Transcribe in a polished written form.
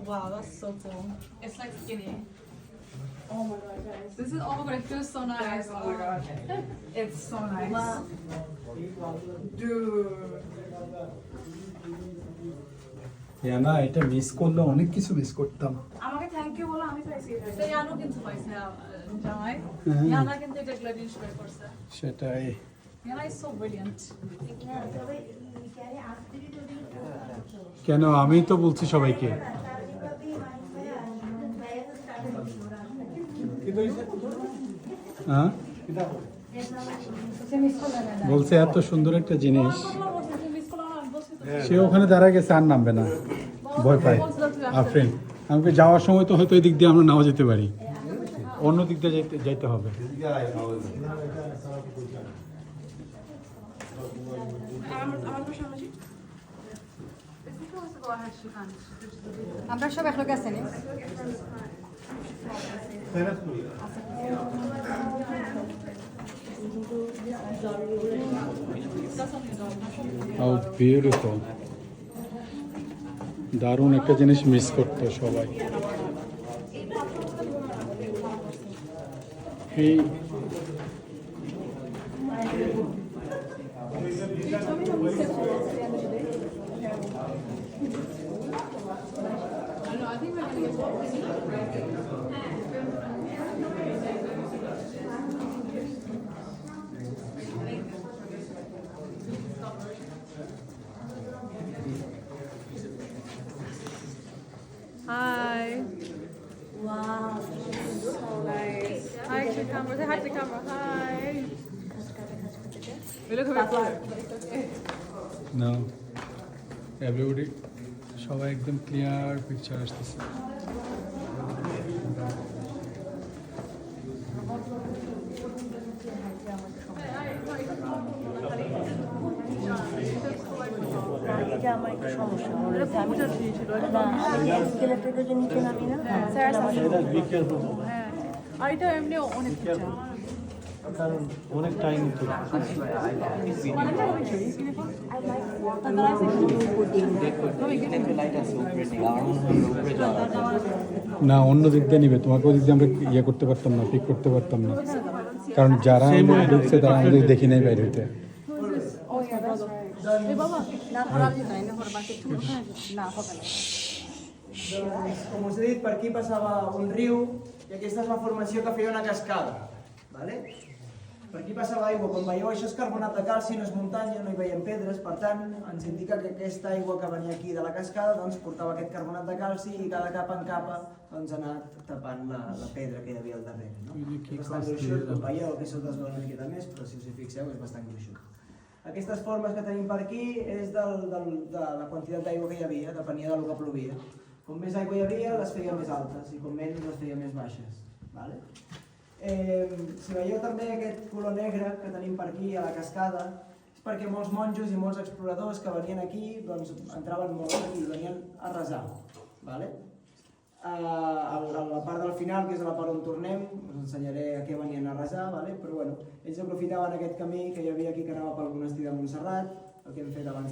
wow, that's so cool. It's like skinny. Oh my god, guys. This is, oh my god, it feels so nice. Oh my god. It's so nice. Wow. Dude. না এটা miss করলে অনেক কিছু miss করতাম। আমাকে thank you বলো, আমি পাইছি এটা। ইয়ানো কিন্তু পাইছে জামাই। ইয়ানা কিন্তু এটা গ্ল্যাড ইন্সপায়ার করছে। সেটাই। Iyana is so brilliant. কেন আমি তো বলছি সবাইকে। হ্যাঁ বলছে এত সুন্দর একটা জিনিস, সে ওখানে দাঁড়া গেছে আর নামবে না, ভয় পায় আফরিন। আমাকে যাওয়ার সময় তো হয়তো এই দিক দিয়ে আমরা নাও যেতে পারি, অন্য দিক দিয়ে যাইতে হবে। আমরা সব একলগে আছি নি? How beautiful. দারুণ একটা জিনিস মিস করতো সবাই। এই Hi. Wow. So nice. Hi to the camera. Say hi to the camera. Hi. We look a bit blurred, but it's okay. না এভরিবডি সবাই একদম ক্লিয়ার পিকচার আসতেছে। এটা আমার একটু সমস্যা মনে হচ্ছে, আমি স্কেলেটের নিচে নামি না। হ্যাঁ, আর এটা এমনি অনেক কিছু। অনেক টাইম তো না, অন্য দিক দিয়ে নিবে, তোমাকে ওই দিক দিয়ে আমরা ইয়ে করতে পারতাম না, পিক করতে পারতাম না, কারণ যারা ঢুকছে তারা আমাদের দেখি নাই বাইরে হইতে। Com us he dit, per aquí passava un riu i aquesta és la formació que feia una cascada. Vale? Per aquí passava aigua. Quan veieu, això és carbonat de calci, no és muntanya, no hi veiem pedres, per tant, ens indica que aquesta aigua que venia aquí de la cascada doncs, portava aquest carbonat de calci i cada capa en capa doncs, ha anat tapant la pedra que hi havia al darrere. No? És bastant gruixut, com veieu, aquí sota es veu una miqueta més, però si us hi fixeu és bastant gruixut. Aquestes formes que tenim per aquí és de la quantitat d'aigua que hi havia, depenia del que plovia. Com més aigua hi havia, les feia més altes, i com menys les feia més baixes. Vale? Si veieu també aquest color negre que tenim per aquí a la cascada, és perquè molts monjos i molts exploradors que venien aquí doncs, entraven molt aquí, venien a resar. Vale? A la part del final, que és la part on tornem, us ensenyaré a què venien a resar, vale? Però bueno, ells aprofitaven aquest camí que hi havia aquí que anava pel monestir de Montserrat, el que hem fet abans